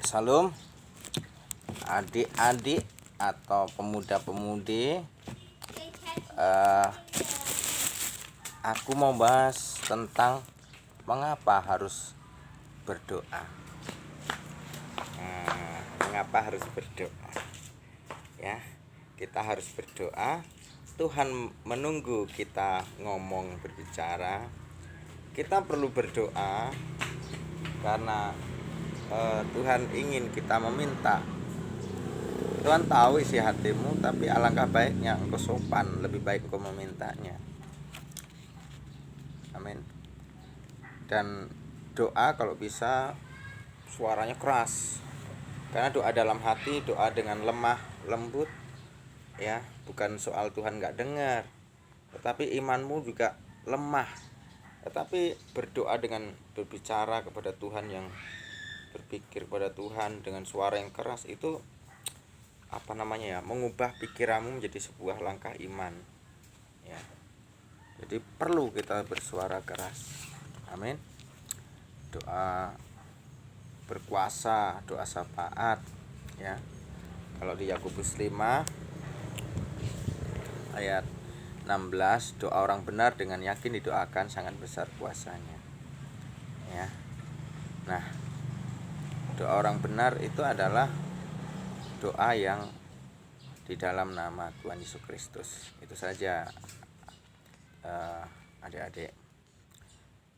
Salam adik-adik atau pemuda-pemudi. Aku mau bahas tentang mengapa harus berdoa. Mengapa harus berdoa? Ya, kita harus berdoa. Tuhan menunggu kita ngomong, berbicara. Kita perlu berdoa karena Tuhan ingin kita meminta. Tuhan tahu isi hatimu, tapi alangkah baiknya engkau sopan, lebih baik engkau memintanya. Amin. Dan doa kalau bisa suaranya keras, karena doa dalam hati, doa dengan lemah lembut, ya, bukan soal Tuhan gak dengar, tetapi imanmu juga lemah. Tetapi berdoa dengan berbicara kepada Tuhan, yang berpikir kepada Tuhan dengan suara yang keras, itu mengubah pikiranmu menjadi sebuah langkah iman, ya. Jadi perlu kita bersuara keras. Amin. Doa berkuasa, doa syafaat, ya. Kalau di Yakobus 5 ayat 16, doa orang benar dengan yakin didoakan sangat besar kuasanya, ya. Nah, doa orang benar itu adalah doa yang di dalam nama Tuhan Yesus Kristus. Itu saja adik-adik,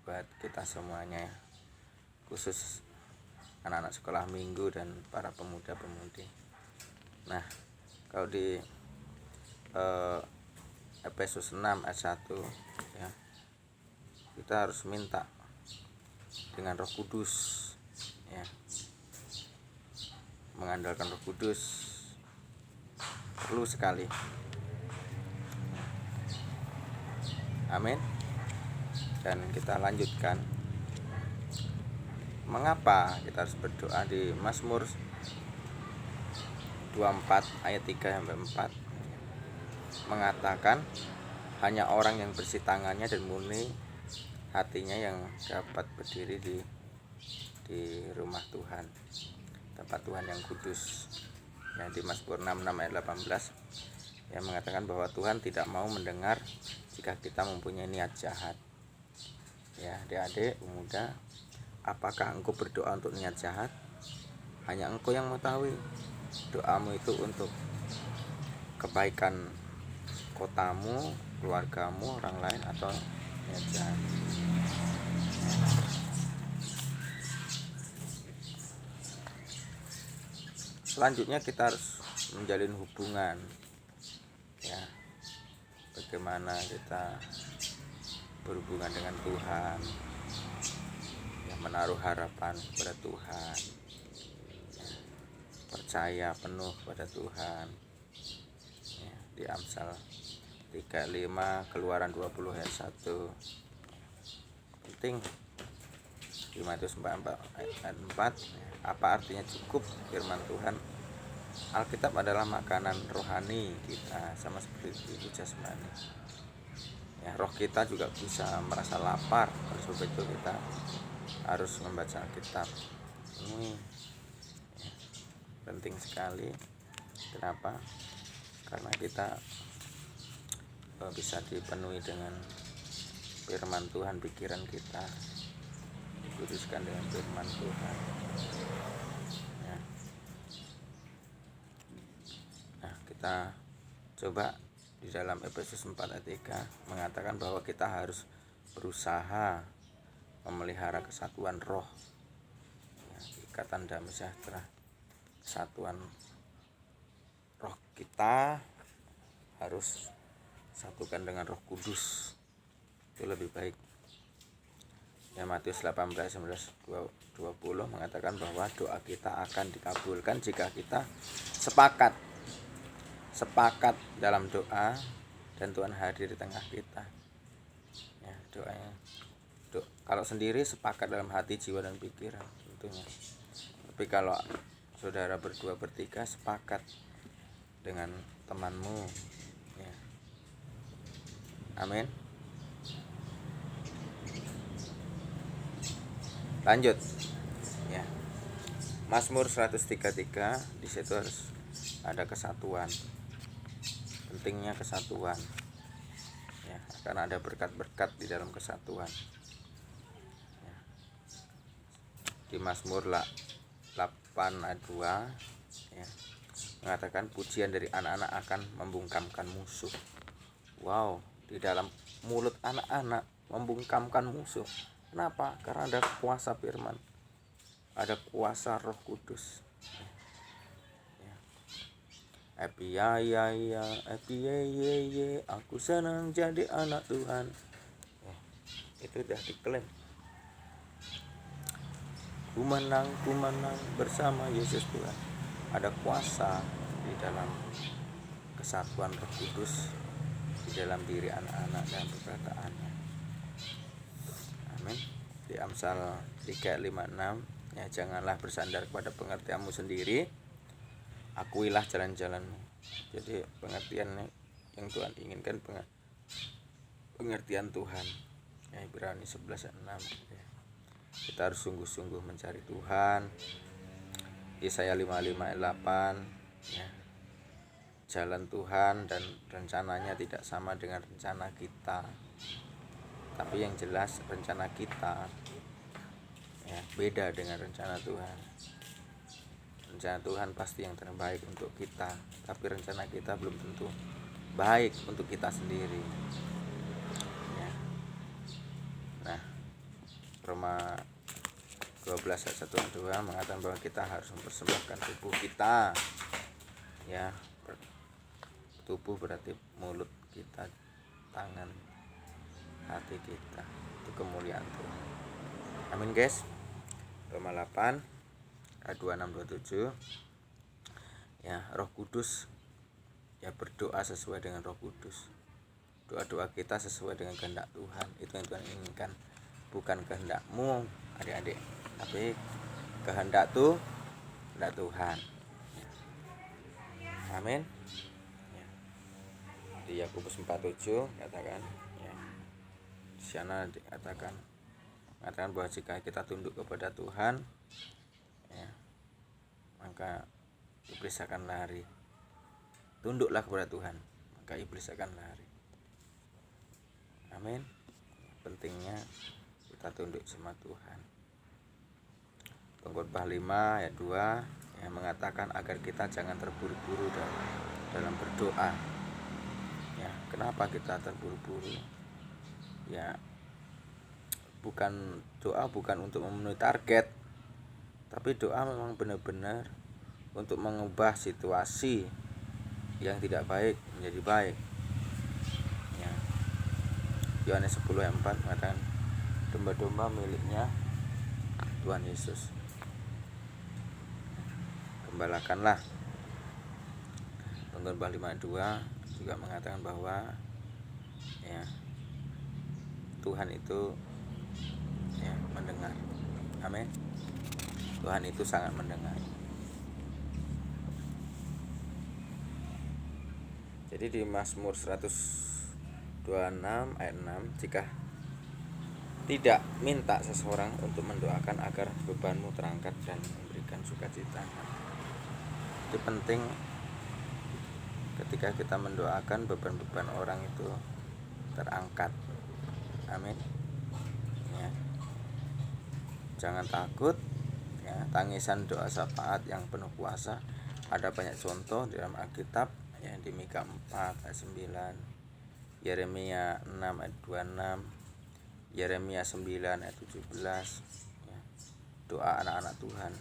buat kita semuanya, khusus anak-anak sekolah minggu dan para pemuda-pemudi. Nah, kalau di Efesus 6 ayat 1, ya, kita harus minta dengan Roh Kudus, ya. Mengandalkan Roh Kudus perlu sekali. Amin. Dan kita lanjutkan, mengapa kita harus berdoa. Di Mazmur 24 ayat 3-4 mengatakan, hanya orang yang bersih tangannya dan murni hatinya yang dapat berdiri di rumah Tuhan, tempat Tuhan yang kudus. Ya, di Mazmur 66 ayat 18 yang mengatakan bahwa Tuhan tidak mau mendengar jika kita mempunyai niat jahat. Ya, adik-adik pemuda, apakah engkau berdoa untuk niat jahat? Hanya engkau yang mengetahui. Doamu itu untuk kebaikan kotamu, keluargamu, orang lain, atau niat jahat. Selanjutnya kita harus menjalin hubungan, ya. Bagaimana kita berhubungan dengan Tuhan, ya, menaruh harapan kepada Tuhan, ya, percaya penuh kepada Tuhan, ya. Di Amsal 35, Keluaran 20 ayat 1 penting. Di Matius 4 ayat 4, apa artinya cukup? Firman Tuhan, Alkitab adalah makanan rohani kita, sama seperti itu jasmani. Ya, roh kita juga bisa merasa lapar. Oleh sebab itu kita harus membaca Alkitab. Ini, ya, penting sekali. Kenapa? Karena kita bisa dipenuhi dengan firman Tuhan, pikiran kita dikuduskan dengan firman Tuhan, ya. Nah, kita coba di dalam Efesus 4 ayat 3 mengatakan bahwa kita harus berusaha memelihara kesatuan roh, ya, ikatan damai sejahtera. Kesatuan roh kita harus satukan dengan Roh Kudus, itu lebih baik. Ya, Matius 18, 19, 20 mengatakan bahwa doa kita akan dikabulkan jika kita sepakat dalam doa dan Tuhan hadir di tengah kita. Ya, doanya. Kalau sendiri sepakat dalam hati, jiwa, dan pikiran tentunya. Tapi kalau saudara berdua bertiga sepakat dengan temanmu, ya. Amin. Lanjut, ya. Mazmur 133 di situ harus ada kesatuan. Pentingnya kesatuan. Ya, karena ada berkat-berkat di dalam kesatuan. Ya. Di Mazmur 8 ayat 2 ya, mengatakan pujian dari anak-anak akan membungkamkan musuh. Wow, di dalam mulut anak-anak membungkamkan musuh. Kenapa? Karena ada kuasa firman, ada kuasa Roh Kudus. Happy ya ya ya, happy ye ye ye, aku senang jadi anak Tuhan. Itu udah diklaim. Ku menang bersama Yesus Tuhan. Ada kuasa di dalam kesatuan Roh Kudus di dalam diri anak-anak dan perkataannya. Amin. Di Amsal 3:5-6, ya, janganlah bersandar kepada pengertianmu sendiri, akuilah jalan-jalanmu. Jadi pengertian yang Tuhan inginkan, pengertian Tuhan. Ya, Ibrani 11:6. Ya. Kita harus sungguh-sungguh mencari Tuhan. Yesaya 55:8, ya. Jalan Tuhan dan rencananya tidak sama dengan rencana kita. Tapi yang jelas rencana kita, ya, beda dengan rencana Tuhan. Rencana Tuhan pasti yang terbaik untuk kita, tapi rencana kita belum tentu baik untuk kita sendiri. Ya. Nah, Roma 12 ayat 1-2 mengatakan bahwa kita harus mempersembahkan tubuh kita. Ya, tubuh berarti mulut kita, tangan, hati kita, itu kemuliaan Tuhan. Amin guys. Roma 8 ayat 26-27. Ya, Roh Kudus, ya, berdoa sesuai dengan Roh Kudus. Doa-doa kita sesuai dengan kehendak Tuhan. Itu yang Tuhan inginkan. Bukan kehendakmu adik-adik, tapi kehendak Tuhan. Amin. Ya. Di Yakobus 4:7 katakan, ya, di sana dikatakan bahwa jika kita tunduk kepada Tuhan, ya, maka iblis akan lari. Tunduklah kepada Tuhan, maka iblis akan lari. Amin. Pentingnya kita tunduk sama Tuhan. Pengkhotbah 5 ayat 2 yang mengatakan agar kita jangan terburu-buru dalam berdoa. Ya, kenapa kita terburu-buru? Ya, doa bukan untuk memenuhi target, tapi doa memang benar-benar untuk mengubah situasi yang tidak baik menjadi baik. Ya. Yohanes 10:4 mengatakan domba-domba miliknya Tuhan Yesus. Gembalakanlah. Pengkhotbah 5:2 juga mengatakan bahwa, ya, Tuhan itu, ya, mendengar. Amin. Tuhan itu sangat mendengar. Jadi di Mazmur 126 ayat 6, jika tidak minta seseorang untuk mendoakan agar bebanmu terangkat dan memberikan sukacita. Itu penting ketika kita mendoakan beban-beban orang itu terangkat. Amin. Ya. Jangan takut, ya, tangisan doa syafaat yang penuh kuasa. Ada banyak contoh di dalam Alkitab, ya, di Mika 4 ayat 9, Yeremia 6 ayat 26, Yeremia 9 ayat 17, ya, doa anak-anak Tuhan,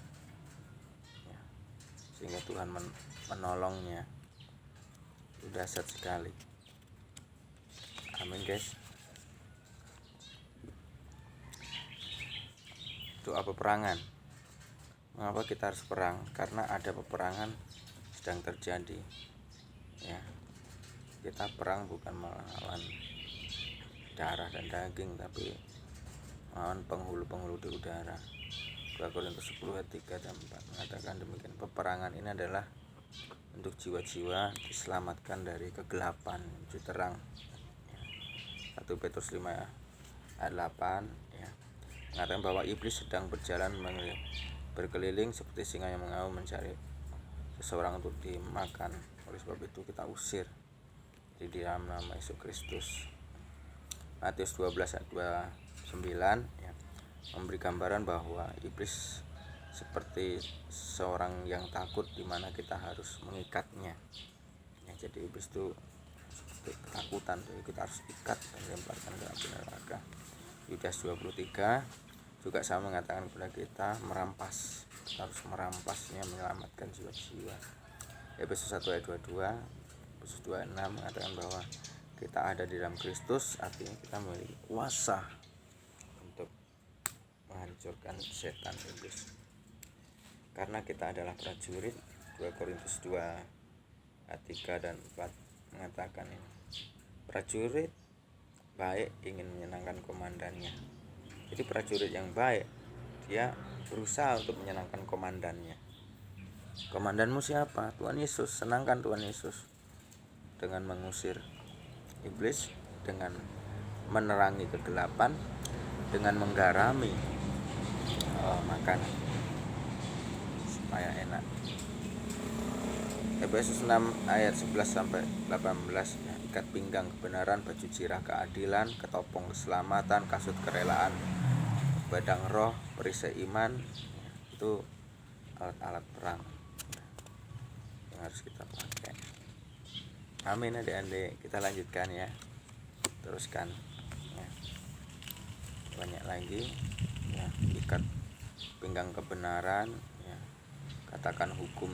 ya, sehingga Tuhan menolongnya. Itu dahsyat sekali. Amin guys. Doa peperangan. Mengapa kita harus perang? Karena ada peperangan sedang terjadi. Ya, kita perang bukan melawan darah dan daging, tapi melawan penghulu-penghulu di udara. 2 Korintus 10 ayat 3 dan 4 mengatakan demikian. Peperangan ini adalah untuk jiwa-jiwa diselamatkan dari kegelapan menuju terang. 1 Petrus 5 ayat 8, ya, mengatakan bahwa iblis sedang berjalan berkeliling seperti singa yang mengaum mencari seseorang untuk dimakan. Oleh sebab itu kita usir di dalam nama Yesus Kristus. Matius 12 ayat 29 ya, memberi gambaran bahwa iblis seperti seorang yang takut di mana kita harus mengikatnya ya, jadi iblis itu seperti ketakutan, jadi kita harus ikat dan lemparkan ke api neraka. Yudas 23 juga sama mengatakan kepada kita merampas, kita harus merampasnya, menyelamatkan jiwa-jiwa. Efesus 1 ayat 22, Efesus 26 mengatakan bahwa kita ada di dalam Kristus, artinya kita memiliki kuasa untuk menghancurkan setan iblis. Karena kita adalah prajurit, 2 Korintus 2 ayat 3 dan 4 mengatakan ini. Prajurit baik ingin menyenangkan komandannya. Jadi prajurit yang baik dia berusaha untuk menyenangkan komandannya. Komandanmu siapa? Tuhan Yesus. Senangkan Tuhan Yesus dengan mengusir iblis, dengan menerangi kegelapan, dengan menggarami makanan supaya enak. Efesus 6 ayat 11 sampai 18 ya, ikat pinggang kebenaran, baju cirah keadilan, ketopong keselamatan, kasut kerelaan, pedang roh, perisai iman, itu alat-alat perang yang harus kita pakai. Amin adik-adik, kita lanjutkan ya, teruskan ya. Banyak lagi ya, ikat pinggang kebenaran ya, katakan hukum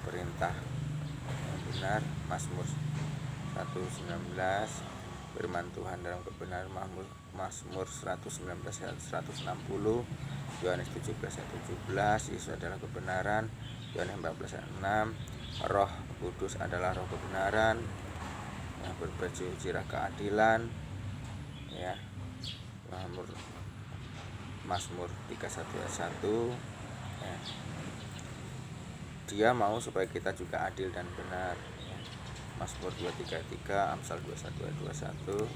perintah yang benar, Mazmur 119, firman Tuhan dalam kebenaran, Mazmur 119 ayat 160, Yohanes 17 ayat 17, Yesus adalah kebenaran, Yohanes 14 ayat 6, Roh Kudus adalah roh kebenaran, yang berbaju cirah keadilan ya, Mazmur 31 ayat 1 ya. Dia mau supaya kita juga adil dan benar ya. Mazmur 23 ayat 3, Amsal 21 ayat 21,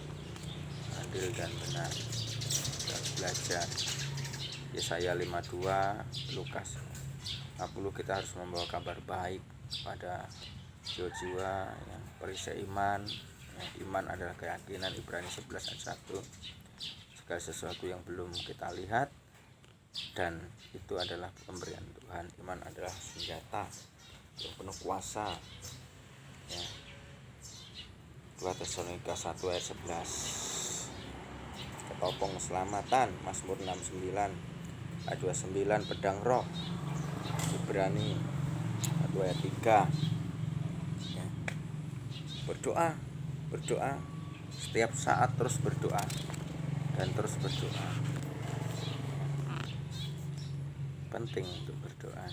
adil dan benar. Kita belajar Yesaya 52, Lukas 50, kita harus membawa kabar baik kepada jiwa-jiwa yang perisai iman ya. Iman adalah keyakinan, Ibrani 11 ayat 1, segala sesuatu yang belum kita lihat, dan itu adalah pemberian Tuhan. Iman adalah senjata yang penuh kuasa ya. 2 Tesalonika 1 ayat 11, ketopong keselamatan, Mazmur 69 ayat 29, pedang roh, Ibrani 2 ayat 3 ya. Berdoa setiap saat, terus berdoa dan terus berdoa. Penting untuk berdoa.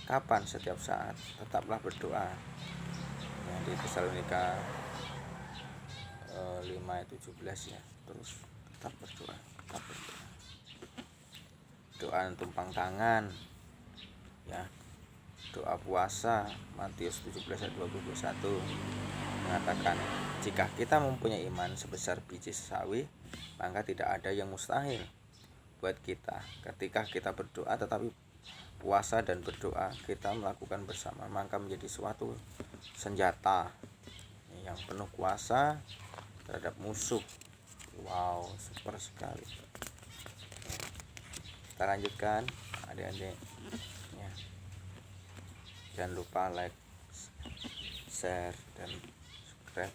Kapan? Setiap saat. Tetaplah berdoa ya, di Tesalonika 5 ayat 17 ya. Terus tetap berdoa. Doa tumpang tangan ya. Doa puasa, Matius 17 ayat 21 mengatakan, jika kita mempunyai iman sebesar biji sawi, maka tidak ada yang mustahil buat kita. Ketika kita berdoa tetapi puasa dan berdoa kita melakukan bersama, maka menjadi suatu senjata yang penuh kuasa terhadap musuh. Wow, super sekali. Kita lanjutkan adik-adik ya. Jangan lupa like, share, dan subscribe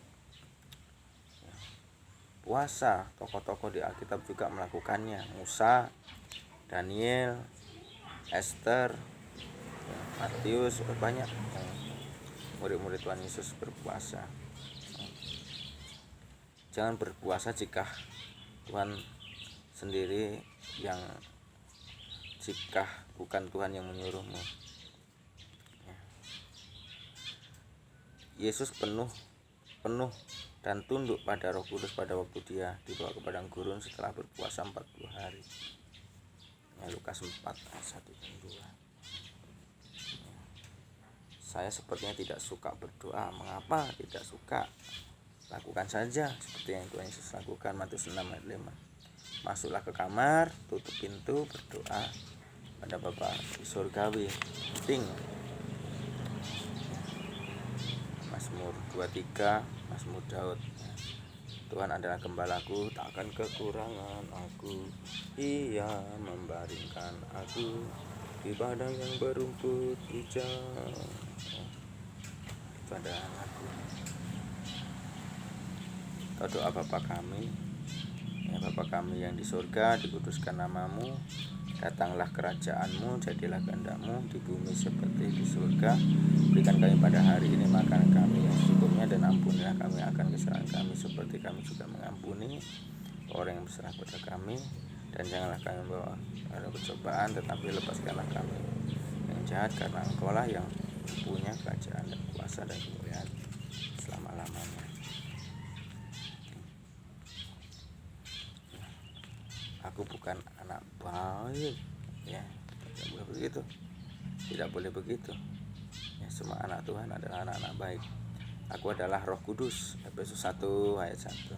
ya. Puasa, tokoh-tokoh di Alkitab juga melakukannya. Musa, Daniel, Esther ya, Matius, banyak murid-murid Tuhan Yesus berpuasa. Jangan berpuasa jika Tuhan sendiri yang, jika bukan Tuhan yang menyuruhmu ya. Yesus penuh dan tunduk pada Roh Kudus pada waktu dia dibawa ke padang gurun setelah berpuasa 40 hari ya, Lukas 4 ayat 1 dan 2 ya. Saya sepertinya tidak suka berdoa. Mengapa tidak suka? Lakukan saja seperti yang Tuhan Yesus lakukan, Matius 6 ayat 5. masuklah ke kamar, tutup pintu, berdoa pada Bapa di surgawi. Ting. Mazmur 23, Mazmur Daud. Tuhan adalah gembalaku, tak akan kekurangan aku. Ia membaringkan aku di padang yang berumput hijau. Itu adalah aku. Atau doa Bapa kami, ya Bapa kami yang di surga, dikuduskan namamu, datanglah kerajaanmu, jadilah kehendakmu di bumi seperti di surga. Berikan kami pada hari ini makanan kami yang secukupnya, dan ampunilah kami akan kesalahan kami seperti kami juga mengampuni orang yang bersalah pada kami, dan janganlah kami membawa pada percobaan, tetapi lepaskanlah kami yang jahat, karena Engkau-lah yang punya kerajaan dan kuasa dan kemuliaan selama-lamanya. Aku bukan anak baik, ya, tidak boleh begitu, tidak boleh begitu. Ya, semua anak Tuhan adalah anak-anak baik. Aku adalah Roh Kudus, Efesus 1 ayat 1,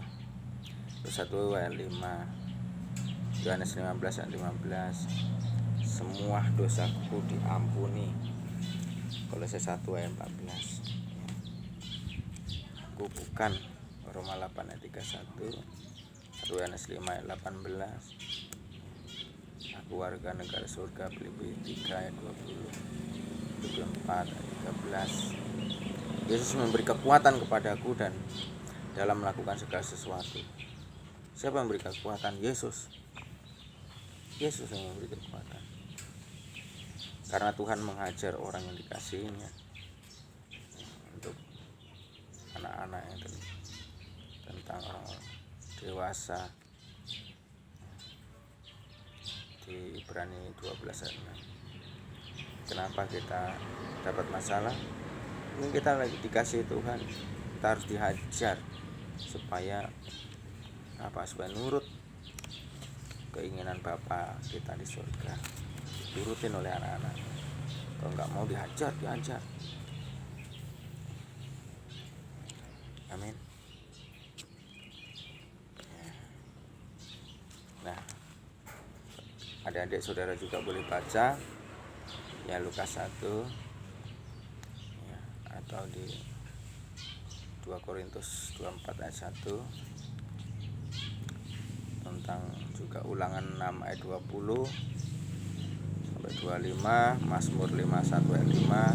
Efesus 1 ayat 5, Yohanes 15 ayat 15. Semua dosaku diampuni, Kolose 1 ayat 14. Aku bukan, Roma 8 ayat 31, Yohanes 5 ayat 18. Aku warga negara surga, Filipi 3 ayat 20, 24 ayat 13. Yesus memberi kekuatan kepadaku dan dalam melakukan segala sesuatu. Siapa yang memberi kekuatan? Yesus. Yesus yang memberi kekuatan. Karena Tuhan menghajar orang yang dikasihinya. Untuk anak-anak yang tentang orang dewasa, di Ibrani 12 ayat 6. Kenapa kita dapat masalah? Mungkin kita lagi dikasih Tuhan, kita harus dihajar supaya nurut keinginan Bapa kita di surga, diturutin oleh anak-anak. Kalau nggak mau dihajar. Amin. Nah, adik-adik saudara juga boleh baca ya Lukas 1 ya, atau di 2 Korintus 24 ayat 1, tentang juga Ulangan 6 ayat 20 sampai 25, Mazmur 51 ayat 5.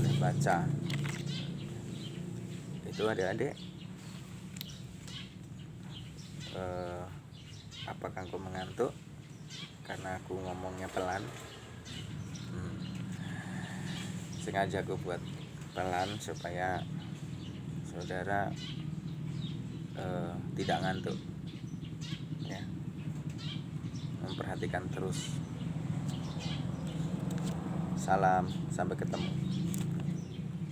Boleh baca. Itu adik-adik. Apakah engkau mengantuk karena aku ngomongnya pelan? Sengaja aku buat pelan supaya saudara tidak ngantuk, ya. Memperhatikan terus. Salam, sampai ketemu.